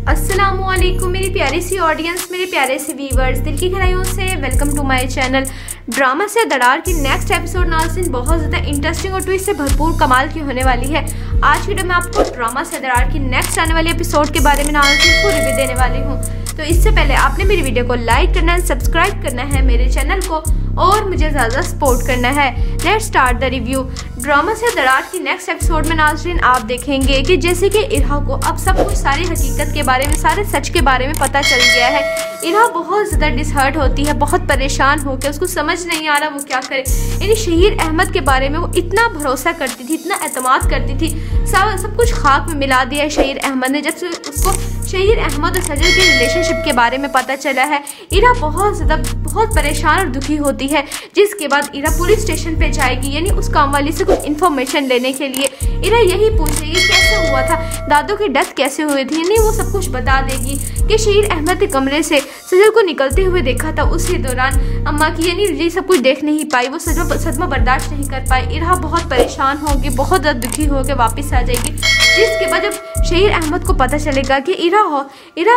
अस्सलामुअलैकुम मेरी प्यारी सी ऑडियंस, मेरे प्यारे से व्यूवर्स, दिल की गहराइयों से welcome to my channel. Drama से दरार की नेक्स्ट एपिसोड नाज़रीन बहुत ज़्यादा इंटरेस्टिंग और ट्विस्ट से भरपूर कमाल की होने वाली है। आज वीडियो में आपको ड्रामा से दरार की नेक्स्ट आने वाली एपिसोड के बारे में नाज़रीन पूरी रिव्यू देने वाली हूँ। तो इससे पहले आपने मेरी वीडियो को लाइक करना है, सब्सक्राइब करना है मेरे चैनल को और मुझे ज़्यादा सपोर्ट करना है। Let's start the review. Drama से दरार की नेक्स्ट एपिसोड में नाज़रीन आप देखेंगे कि जैसे कि इरहा को अब सब कुछ सारी हकीकत के बारे में, सारे सच के बारे में पता चल गया है। इरहा बहुत ज़्यादा डिसहर्ट होती है, बहुत परेशान होकर, उसको समझ नहीं आ रहा वो क्या करे। यानी शहीर अहमद के बारे में वो इतना भरोसा करती थी, इतना एतमाद करती थी, सब कुछ खाक में मिला दिया है शहीर अहमद ने। जब से उसको शहीर अहमद और सजल के रिलेशनशिप के बारे में पता चला है, इरा बहुत परेशान और दुखी होती है। जिसके बाद इरा पुलिस स्टेशन पे जाएगी, यानी उस काम वाली से कुछ इन्फॉर्मेशन लेने के लिए। इरा यही पूछेगी कैसे हुआ था, दादू की डेथ कैसे हुई थी, यानी वो सब कुछ बता देगी कि शहीर अहमद के कमरे से सजल को निकलते हुए देखा था। उसी दौरान अम्मा की यानी ये सब कुछ देख नहीं पाई, वो सदमा बर्दाश्त नहीं कर पाई। इरा बहुत परेशान होगी, बहुत ज़्यादा दुखी होकर वापस आ जाएगी। जिसके बाद जब शहीर अहमद को पता चलेगा कि इरा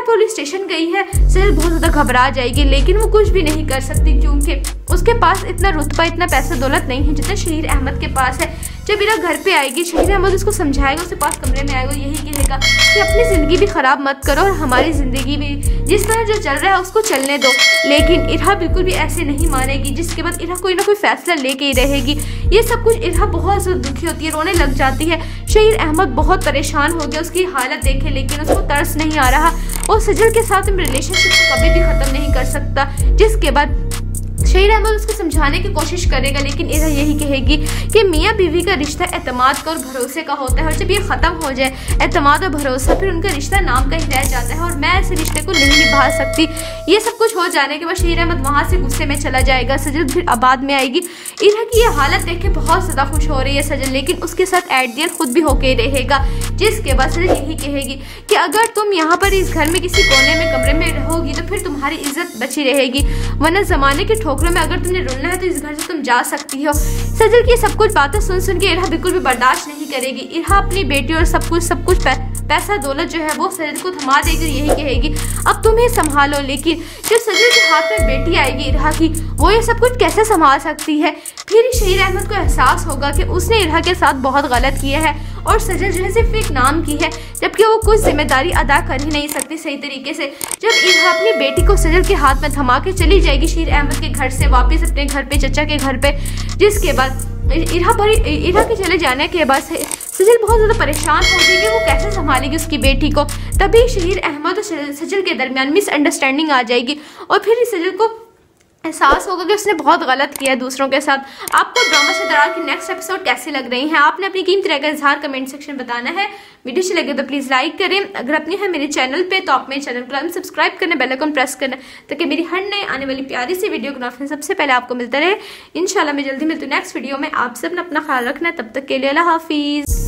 पुलिस स्टेशन गई है, सजल बहुत ज़्यादा घबरा जाएगी, लेकिन वो कुछ भी नहीं कर सकती क्योंकि उसके पास इतना रुतबा, इतना पैसा दौलत नहीं है जितना शहीर अहमद के पास है। जब इरा घर पे आएगी, शहीर अहमद उसको समझाएगा, उसके पास कमरे में आएगा, यही कहेगा कि अपनी ज़िंदगी भी ख़राब मत करो और हमारी ज़िंदगी भी जिस तरह जो चल रहा है उसको चलने दो। लेकिन इरा बिल्कुल भी ऐसे नहीं मानेगी। जिसके बाद इरा कोई ना कोई फैसला लेके ही रहेगी। ये सब कुछ इरा बहुत ज़्यादा दुखी होती है, रोने लग जाती है। शहीर अहमद बहुत परेशान हो गया उसकी हालत देखे, लेकिन उसको तरस नहीं आ रहा। वो सजल के साथ रिलेशनशिप को कभी भी ख़त्म नहीं कर सकता। जिसके बाद शहीर अहमद उसको समझाने की कोशिश करेगा, लेकिन इरा यही कहेगी कि मियाँ बीवी का रिश्ता एतमाद का और भरोसे का होता है, और जब ये ख़त्म हो जाए एतमाद और भरोसा, फिर उनका रिश्ता नाम का ही रह जाता है, और मैं ऐसे रिश्ते को नहीं निभा सकती। ये सब कुछ हो जाने के बाद शहीर अहमद वहाँ से गुस्से में चला जाएगा। सजल फिर आबाद में आएगी। इरा की ये हालत देख के बहुत ज़्यादा खुश हो रही है सजल, लेकिन उसके साथ एट दी एंड खुद भी होके रहेगा। जिसके बाद सजल यही कहेगी कि अगर तुम यहाँ पर इस घर में किसी कोने में कमरे में रहोगी तो फिर तुम्हारी इज्जत बची रहेगी, वरना ज़माने के ठोकरों में अगर तुमने रुलना है तो इस घर से तुम जा सकती हो। सजल की सब कुछ बातें सुन के इरा बिल्कुल भी बर्दाश्त नहीं करेगी। इरा अपनी बेटी और सब कुछ पैसा दौलत जो है वो सजल को थमा देकर यही कहेगी अब तुम ही संभालो। लेकिन जब सजल के हाथ में बेटी आएगी इरा की, वो ये सब कुछ कैसे संभाल सकती है। फिर शहीर अहमद को एहसास होगा कि उसने इरा के साथ बहुत गलत किया है और सजल जो है सिर्फ एक नाम की है, जबकि वो कुछ जिम्मेदारी अदा कर ही नहीं सकती सही तरीके से। जब इरा अपनी बेटी को सजल के हाथ में थमा के चली जाएगी शहीर अहमद के घर से वापस अपने घर पे, चचा के घर पे। जिसके बाद इरा के चले जाने के बाद सजल बहुत ज़्यादा परेशान होगी कि वो कैसे संभालेगी उसकी बेटी को। तभी शहीर अहमद और सजल के दरमियान मिसअंडरस्टैंडिंग आ जाएगी और फिर सजल को एहसास होगा कि उसने बहुत गलत किया है दूसरों के साथ। आपको ड्रामा से दरार की नेक्स्ट एपिसोड कैसे लग रही हैं, आपने अपनी कीमती राय का इजहार कमेंट सेक्शन बताना है। वीडियो अच्छी लगे तो प्लीज़ लाइक करें। अगर अपनी है मेरे चैनल पे तो आप मेरे चैनल को सब्सक्राइब करना, बेल आइकन प्रेस करना, ताकि मेरी हर नए आने वाली प्यारी सी वीडियो को सबसे पहले आपको मिलता रहे। इंशाल्लाह मैं जल्दी मिलती हूँ नेक्स्ट वीडियो में। आप सब अपना ख्याल रखना, तब तक के लिए अल्लाह हाफिज़।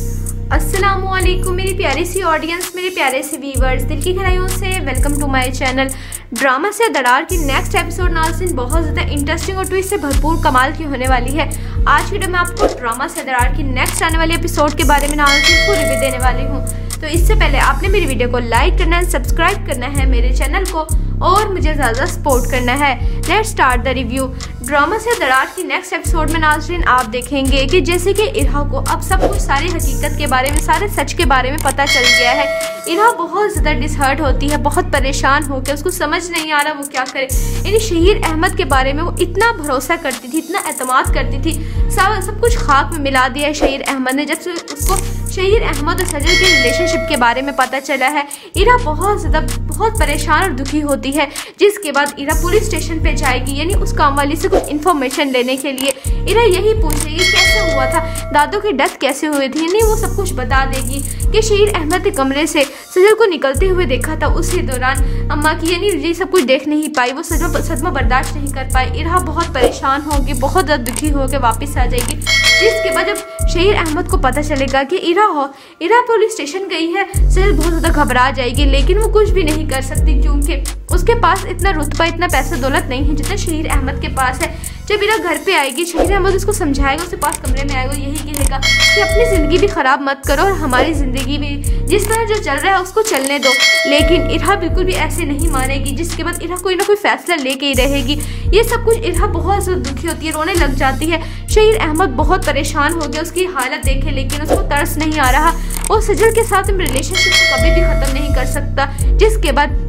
अस्सलामुअलैकुम मेरी प्यारी सी ऑडियंस, मेरे प्यारे से व्यूवर्स, दिल की गहराइयों से welcome to my channel. Drama से दरार की नेक्स्ट एपिसोड नाज़रीन बहुत ज़्यादा इंटरेस्टिंग और ट्विस्ट से भरपूर कमाल की होने वाली है। आज वीडियो में आपको ड्रामा से दरार की नेक्स्ट आने वाली एपिसोड के बारे में नाज़रीन पूरी रिव्यू देने वाली हूँ। तो इससे पहले आपने मेरी वीडियो को लाइक करना है, सब्सक्राइब करना है मेरे चैनल को और मुझे ज़्यादा सपोर्ट करना है। Let's start the review. Drama से दरार की नेक्स्ट एपिसोड में नाज़रीन आप देखेंगे कि जैसे कि इरा को अब सब कुछ सारी हकीकत के बारे में, सारे सच के बारे में पता चल गया है। इरा बहुत ज़्यादा डिसहर्ट होती है, बहुत परेशान होकर, उसको समझ नहीं आ रहा वो क्या करे। यानी शहीर अहमद के बारे में वो इतना भरोसा करती थी, इतना एतमाद करती थी, सब कुछ खाक में मिला दिया है शहीर अहमद ने। जब से उसको शहीर अहमद और सजल के रिलेशनशिप के बारे में पता चला है, इरा बहुत परेशान और दुखी होती है। जिसके बाद इरा पुलिस स्टेशन पे जाएगी, यानी उस काम वाली से कुछ इन्फॉर्मेशन लेने के लिए। इरा यही पूछेगी कैसे हुआ था, दादू की डेथ कैसे हुई थी, यानी वो सब कुछ बता देगी कि शहीर अहमद के कमरे से सजल को निकलते हुए देखा था। उसी दौरान अम्मा की यानी ये सब कुछ देख नहीं पाई, वो सदमा बर्दाश्त नहीं कर पाई। इरा बहुत परेशान होगी, बहुत ज़्यादा दुखी होकर वापस आ जाएगी। जिसके बाद जब शहीर अहमद को पता चलेगा कि इरा पुलिस स्टेशन गई है, सजल बहुत ज़्यादा घबरा जाएगी, लेकिन वो कुछ भी नहीं कर सकती क्योंकि उसके पास इतना रुतबा, इतना पैसा दौलत नहीं है जितना शहीर अहमद के पास है। जब इरा घर पे आएगी, शहीर अहमद उसको समझाएगा, उसके पास कमरे में आएगा, यही कहेगा कि अपनी ज़िंदगी भी ख़राब मत करो और हमारी ज़िंदगी भी जिस तरह जो चल रहा है उसको चलने दो। लेकिन इरा बिल्कुल भी ऐसे नहीं मानेगी, जिसके बाद इरा कोई ना कोई फैसला लेके ही रहेगी। ये सब कुछ इरा बहुत ज़्यादा दुखी होती है, रोने लग जाती है। शहीर अहमद बहुत परेशान हो गया उसकी हालत देखे, लेकिन उसको तरस नहीं आ रहा। वो सजल के साथ रिलेशनशिप को कभी भी ख़त्म नहीं कर सकता। जिसके बाद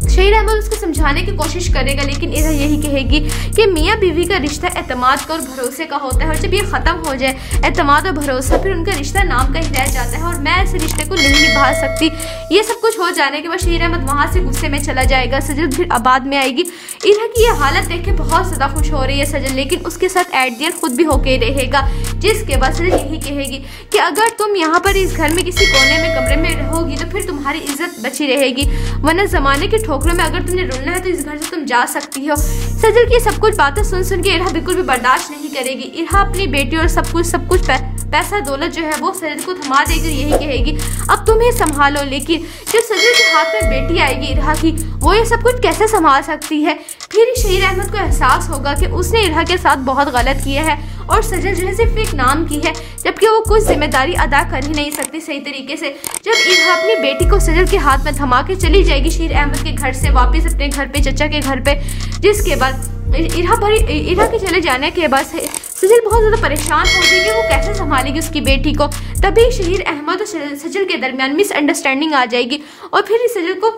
शहीर अहमद उसको समझाने की कोशिश करेगा, लेकिन इरा यही कहेगी कि मियाँ बीवी का रिश्ता एतमाद का और भरोसे का होता है, और जब ये ख़त्म हो जाए एतमाद और भरोसा, फिर उनका रिश्ता नाम का ही रह जाता है, और मैं ऐसे रिश्ते को नहीं निभा सकती। ये सब कुछ हो जाने के बाद शहीर अहमद वहाँ से गुस्से में चला जाएगा। सजल फिर आबाद में आएगी। इरा की ये हालत देख के बहुत ज़्यादा खुश हो रही है सजल, लेकिन उसके साथ एट द एंड खुद भी होके ही रहेगा। जिसके बाद सजल यही कहेगी कि अगर तुम यहाँ पर इस घर में किसी कोने में कमरे में रहोगी तो फिर तुम्हारी इज्जत बची रहेगी, वरना ज़माने के ठोकरों में अगर तुमने रुलना है तो इस घर से तुम जा सकती हो। सजल की सब कुछ बातें सुन के इरा बिल्कुल भी बर्दाश्त नहीं करेगी। इरा अपनी बेटी और सब कुछ पैसा दौलत जो है वो सजल को थमा देगी, यही कहेगी अब तुम ही संभालो। लेकिन जब सजल के हाथ में बेटी आएगी इरा की, वो ये सब कुछ कैसे संभाल सकती है। फिर शहीर अहमद को एहसास होगा कि उसने इरा के साथ बहुत गलत किया है, और सजल जो है सिर्फ एक नाम की है, जबकि वो कुछ जिम्मेदारी अदा कर ही नहीं सकती सही तरीके से। जब इरा अपनी बेटी को सजल के हाथ में थमा के चली जाएगी शहीर अहमद के घर से वापस अपने घर पे, चचा के घर पे, जिसके बाद इरा के चले जाने के बाद सजल बहुत ज़्यादा परेशान होगी कि वो कैसे संभालेगी उसकी बेटी को। तभी शहीर अहमद और सजल के दरमियान मिसअंडरस्टैंडिंग आ जाएगी, और फिर सजल को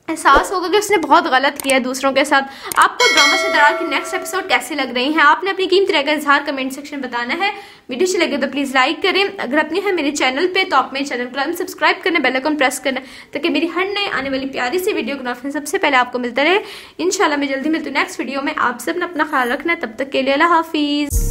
एहसास होगा कि उसने बहुत गलत किया है दूसरों के साथ। आपको ड्रामा से दरार की नेक्स्ट एपिसोड कैसी लग रही हैं, आपने अपनी कीमती राय का इजहार कमेंट सेक्शन बताना है। वीडियो अच्छी लगे तो प्लीज़ लाइक करें। अगर अपने हैं मेरे चैनल पे तो आप मेरे चैनल को सब्सक्राइब करना, बेल आइकन प्रेस करना, ताकि मेरी हर नए आने वाली प्यारी सी वीडियो का नोटिफिकेशन सबसे पहले आपको मिलता रहे। इंशाल्लाह मैं जल्दी मिलती हूँ नेक्स्ट वीडियो में। आप सब अपना ख्याल रखना, तब तक के लिए अल्लाह हाफिज़।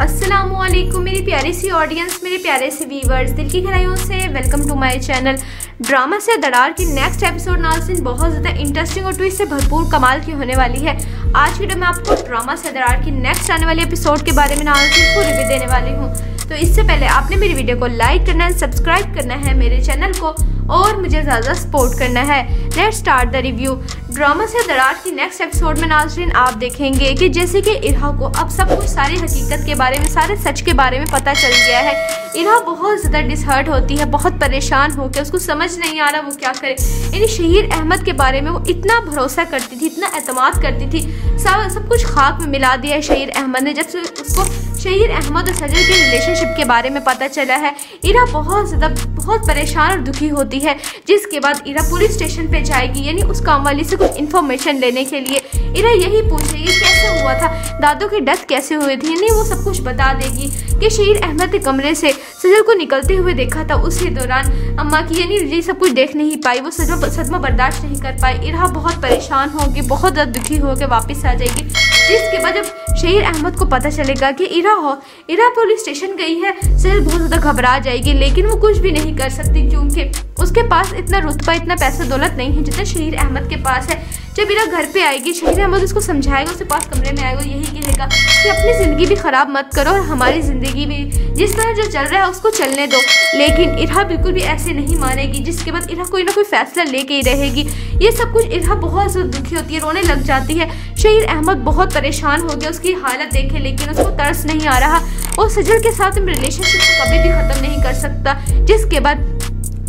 अस्सलामुअलैकुम मेरी प्यारी सी ऑडियंस, मेरे प्यारे से व्यूवर्स, दिल की गहराइयों से welcome to my channel. Drama से दरार की नेक्स्ट एपिसोड नाज़रीन बहुत ज़्यादा इंटरेस्टिंग और ट्विस्ट से भरपूर कमाल की होने वाली है। आज वीडियो में आपको ड्रामा से दरार की नेक्स्ट आने वाली एपिसोड के बारे में नाज़रीन पूरी रिव्यू देने वाली हूँ। तो इससे पहले आपने मेरी वीडियो को लाइक करना है, सब्सक्राइब करना है मेरे चैनल को, और मुझे ज़्यादा सपोर्ट करना है। Let's start the review. Drama से दरार की नेक्स्ट एपिसोड में नाज़रीन आप देखेंगे कि जैसे कि इरा को अब सब कुछ सारी हकीकत के बारे में, सारे सच के बारे में पता चल गया है। इरा बहुत ज़्यादा डिसहर्ट होती है, बहुत परेशान होकर, उसको समझ नहीं आ रहा वो क्या करे। यानी शहीर अहमद के बारे में वो इतना भरोसा करती थी, इतना एतमाद करती थी, सब कुछ खाक में मिला दिया है शहीर अहमद ने। जब से उसको शहीर अहमद और सजल के रिलेशनशिप के बारे में पता चला है, इरा बहुत परेशान और दुखी होती है। जिसके बाद इरा पुलिस स्टेशन पे जाएगी, यानी उस कामवाली से कुछ इन्फॉर्मेशन लेने के लिए। इरा यही पूछेगी कैसे हुआ था, दादू की डेथ कैसे हुई थी, यानी वो सब कुछ बता देगी कि शहीर अहमद के कमरे से सजल को निकलते हुए देखा था। उसी दौरान अम्मा की यानी ये सब कुछ देख नहीं पाई, वो सदमा बर्दाश्त नहीं कर पाई। इरा बहुत परेशान होगी, बहुत ज़्यादा दुखी होकर वापस आ जाएगी। जिसके बाद जब शहीर अहमद को पता चलेगा कि इरा पुलिस स्टेशन गई है, सजल बहुत ज़्यादा घबरा जाएगी, लेकिन वो कुछ भी नहीं कर सकती क्योंकि उसके पास इतना रुतबा, इतना पैसा दौलत नहीं है जितना शहीर अहमद के पास है। जब इरा घर पे आएगी, शहीर अहमद उसको समझाएगा, उसके पास कमरे में आएगा, यही कहेगा कि अपनी ज़िंदगी भी ख़राब मत करो और हमारी ज़िंदगी भी जिस तरह जो चल रहा है उसको चलने दो। लेकिन इरा बिल्कुल भी ऐसे नहीं मानेगी, जिसके बाद इरा कोई ना कोई फैसला लेके ही रहेगी। ये सब कुछ इरा बहुत ज़्यादा दुखी होती है, रोने लग जाती है। शहीर अहमद बहुत परेशान हो गया उसकी हालत देखे, लेकिन उसको तरस नहीं आ रहा। वो सजल के साथ रिलेशनशिप को कभी भी ख़त्म नहीं कर सकता। जिसके बाद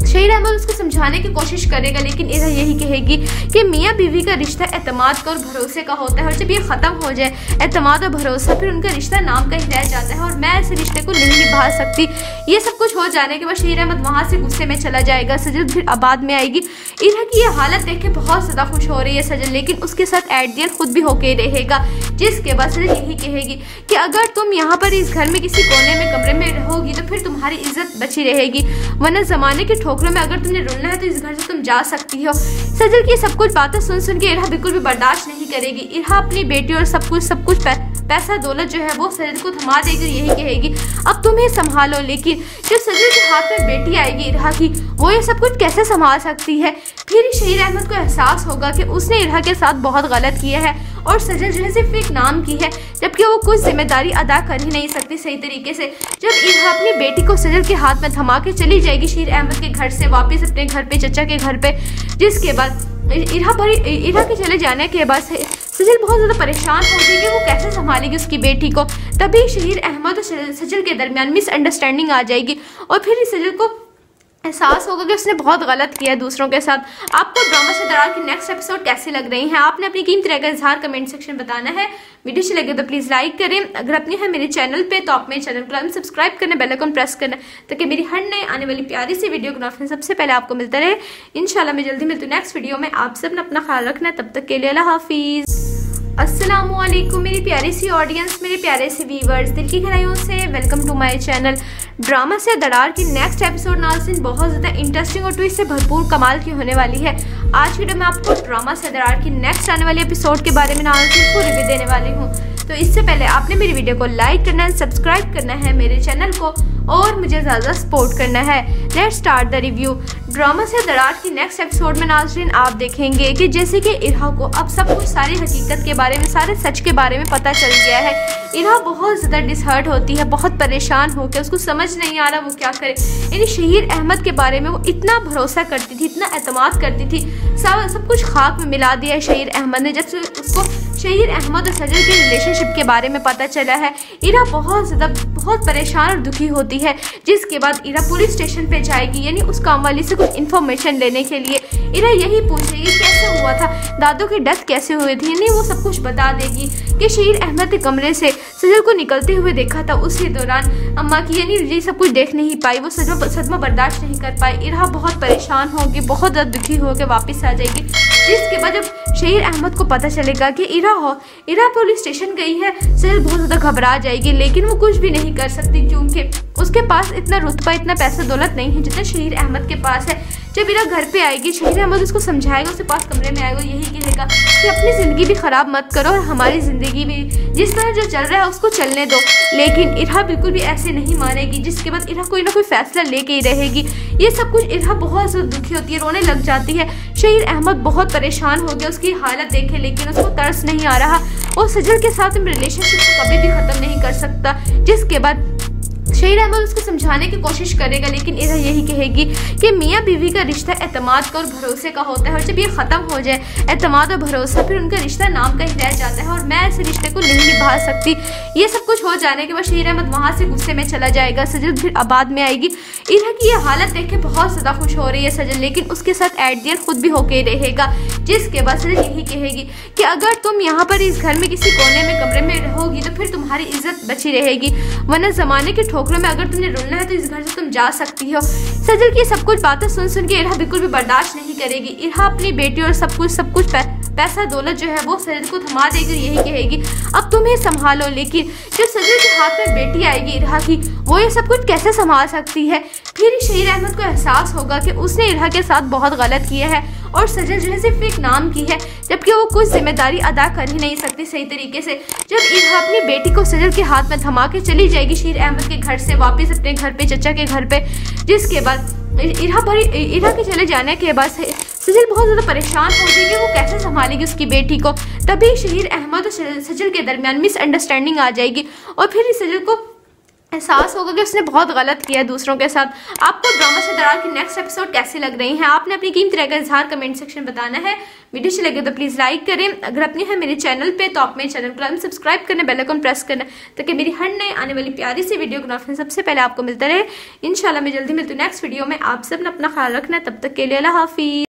शहीर अहमद उसको समझाने की कोशिश करेगा, लेकिन इरा यही कहेगी कि मियाँ बीवी का रिश्ता एतमाद का और भरोसे का होता है, और जब ये ख़त्म हो जाए एतमाद और भरोसा, फिर उनका रिश्ता नाम का ही रह जाता है, और मैं ऐसे रिश्ते को नहीं निभा सकती। ये सब कुछ हो जाने के बाद शहीर अहमद वहाँ से गुस्से में चला जाएगा। सजल फिर आबाद में आएगी। इरा की ये हालत देख के बहुत ज़्यादा खुश हो रही है सजल, लेकिन उसके साथ एट द एंड खुद भी होके ही रहेगा। जिसके बाद सजल यही कहेगी कि अगर तुम यहाँ पर इस घर में किसी कोने में कमरे में रहोगी तो फिर तुम्हारी इज्जत बची रहेगी, वरना ज़माने के ठोकरों में अगर तुमने रुलना है तो इस घर से तुम जा सकती हो। सजल की सब कुछ बातें सुन के इरा बिल्कुल भी बर्दाश्त नहीं करेगी। इरा अपनी बेटी और सब कुछ पैसा दौलत जो है वो सजल को थमा देगी, यही कहेगी अब तुम ही संभालो। लेकिन जब सजल के हाथ में बेटी आएगी इरहा की, वो ये सब कुछ कैसे संभाल सकती है। फिर शहीर अहमद को एहसास होगा कि उसने इरहा के साथ बहुत गलत किया है और सजल जो है सिर्फ एक नाम की है, जबकि वो कुछ जिम्मेदारी अदा कर ही नहीं सकती सही तरीके से। जब इरहा अपनी बेटी को सजल के हाथ में थमा के चली जाएगी शहीर अहमद के घर से वापस अपने घर पे, चचा के घर पे, जिसके बाद इरहा के चले जाने के बाद सजल बहुत ज़्यादा परेशान हो जाएगी, वो कैसे संभालेगी उसकी बेटी को। तभी शहीर अहमद और सजल के दरमियान मिसअंडरस्टैंडिंग आ जाएगी और फिर सजल को एहसास होगा कि उसने बहुत गलत किया है दूसरों के साथ। आपको ड्रामा से दरार की नेक्स्ट एपिसोड कैसी लग रही है, आपने अपनी कीमती राय का इजहार कमेंट सेक्शन बताना है। वीडियो अच्छी लगे तो प्लीज़ लाइक करें, अगर अपनी है मेरे चैनल पे तो आप मेरे चैनल को सब्सक्राइब करना, बेल आइकन प्रेस करना, ताकि मेरी हर नए आने वाली प्यारी सी वीडियो का नोटिफिकेशन सबसे पहले आपको मिलता रहे। इंशाल्लाह मैं जल्दी मिलती हूँ नेक्स्ट वीडियो में। आप सब ने अपना ख्याल रखना है, तब तक के लिए अल्लाह हाफिज़। अस्सलामुअलैकुम मेरी प्यारी सी ऑडियंस, मेरे प्यारे से व्यूवर्स, दिल की गहराइयों से welcome to my channel. Drama से दरार की नेक्स्ट एपिसोड नाज़रीन बहुत ज़्यादा इंटरेस्टिंग और ट्विस्ट से भरपूर कमाल की होने वाली है। आज की वीडियो में आपको ड्रामा से दरार की नेक्स्ट आने वाली एपिसोड के बारे में नाज़रीन पूरी रिव्यू देने वाली हूँ। तो इससे पहले आपने मेरी वीडियो को लाइक करना है, सब्सक्राइब करना है मेरे चैनल को और मुझे ज़्यादा सपोर्ट करना है। Let's start the review. Drama से दरार की नेक्स्ट एपिसोड में नाज़रीन आप देखेंगे कि जैसे कि इरहा को अब सब कुछ सारी हकीकत के बारे में, सारे सच के बारे में पता चल गया है। इरहा बहुत ज़्यादा डिसहर्ट होती है, बहुत परेशान होकर, उसको समझ नहीं आ रहा वो क्या करे। यानी शहीर अहमद के बारे में वो इतना भरोसा करती थी, इतना एतमाद करती थी, सब कुछ खाक में मिला दिया है शहीर अहमद ने। जब से उसको शहीर अहमद और सजल के रिलेशनशिप के बारे में पता चला है, इरा बहुत ज़्यादा बहुत परेशान और दुखी होती है। जिसके बाद इरा पुलिस स्टेशन पे जाएगी, यानी उस काम वाली से कुछ इन्फॉर्मेशन लेने के लिए। इरा यही पूछेगी कैसे हुआ था, दादू की डेथ कैसे हुई थी, यानी वो सब कुछ बता देगी कि शहीर अहमद के कमरे से सजल को निकलते हुए देखा था, उसी दौरान अम्मा की, यानी ये सब कुछ देख नहीं पाई, वो सदमा बर्दाश्त नहीं कर पाई। इरा बहुत परेशान होगी, बहुत ज़्यादा दुखी होकर वापस आ जाएगी। जिसके बाद जब शहीर अहमद को पता चलेगा कि इरा पुलिस स्टेशन गई है, सजल बहुत ज़्यादा घबरा जाएगी, लेकिन वो कुछ भी नहीं कर सकती क्योंकि उसके पास इतना रुतबा, इतना पैसा दौलत नहीं है जितना शहीर अहमद के पास है। जब इरा घर पे आएगी, शहीर अहमद उसको समझाएगा, उसके पास कमरे में आएगा, यही कहेगा कि अपनी ज़िंदगी भी ख़राब मत करो और हमारी ज़िंदगी भी जिस तरह जो चल रहा है उसको चलने दो। लेकिन इरा बिल्कुल भी ऐसे नहीं मानेगी। जिसके बाद इरा कोई ना कोई फैसला लेके ही रहेगी। ये सब कुछ इरा बहुत ज़्यादा दुखी होती है, रोने लग जाती है। शहीर अहमद बहुत परेशान हो गया उसकी हालत देखे, लेकिन उसको तरस नहीं आ रहा। वो सजल के साथ रिलेशनशिप को कभी भी ख़त्म नहीं कर सकता। जिसके बाद शहीर अहमद उसको समझाने की कोशिश करेगा, लेकिन इरा यही कहेगी कि मियाँ बीवी का रिश्ता एतमाद का और भरोसे का होता है, और जब ये ख़त्म हो जाए एतमाद और भरोसा, फिर उनका रिश्ता नाम का ही रह जाता है और मैं ऐसे रिश्ते को नहीं निभा सकती। ये सब कुछ हो जाने के बाद शहीर अहमद वहाँ से गुस्से में चला जाएगा। सजल फिर आबाद में आएगी। इरा की ये हालत देख के बहुत ज़्यादा खुश हो रही है सजल, लेकिन उसके साथ एट द एंड खुद भी होके रहेगा। जिसके बाद सजल यही कहेगी कि अगर तुम यहाँ पर इस घर में किसी कोने में कमरे में रहोगी तो फिर तुम्हारी इज्जत बची रहेगी, वरना ज़माने के ठोकरों में अगर तुमने रुलना है तो इस घर से तुम जा सकती हो। सजल की सब कुछ बातें सुन के इरा बिल्कुल भी बर्दाश्त नहीं करेगी। इरा अपनी बेटी और सब कुछ पैसा दौलत जो है वो सजल को थमा देगी, यही कहेगी अब तुम ही संभालो। लेकिन जब सजल के हाथ में बेटी आएगी इरा की, वो ये सब कुछ कैसे संभाल सकती है। फिर शहीर अहमद को एहसास होगा कि उसने इरा के साथ बहुत गलत किया है और सजल जो है सिर्फ एक नाम की है, जबकि वो कुछ जिम्मेदारी अदा कर ही नहीं सकती सही तरीके से। जब इरा अपनी बेटी को सजल के हाथ में थमा के चली जाएगी शहीर अहमद के घर से वापस अपने घर पे, चचा के घर पे, जिसके बाद इरा के चले जाने के बाद सजल बहुत ज़्यादा परेशान हो जाएगी, वो कैसे संभालेगी उसकी बेटी को। तभी शहीर अहमद और सजल के दरमियान मिसअंडरस्टैंडिंग आ जाएगी और फिर सजल को एहसास होगा कि उसने बहुत गलत किया है दूसरों के साथ। आपको ड्रामा से दरार की नेक्स्ट एपिसोड कैसी लग रही है, आपने अपनी कीमती राय का इजहार कमेंट सेक्शन बताना है। वीडियो अच्छी लगे तो प्लीज़ लाइक करें, अगर अपनी है मेरे चैनल पे तो आप मेरे चैनल को सब्सक्राइब करना, बेल आइकन प्रेस करना, ताकि मेरी हर नए आने वाली प्यारी सी वीडियो का नोटिफिकेशन सबसे पहले आपको मिलता रहे। इंशाल्लाह मैं जल्दी मिलती हूँ नेक्स्ट वीडियो में। आप सब ने अपना ख्याल रखना है, तब तक के लिए अल्लाह हाफिज़।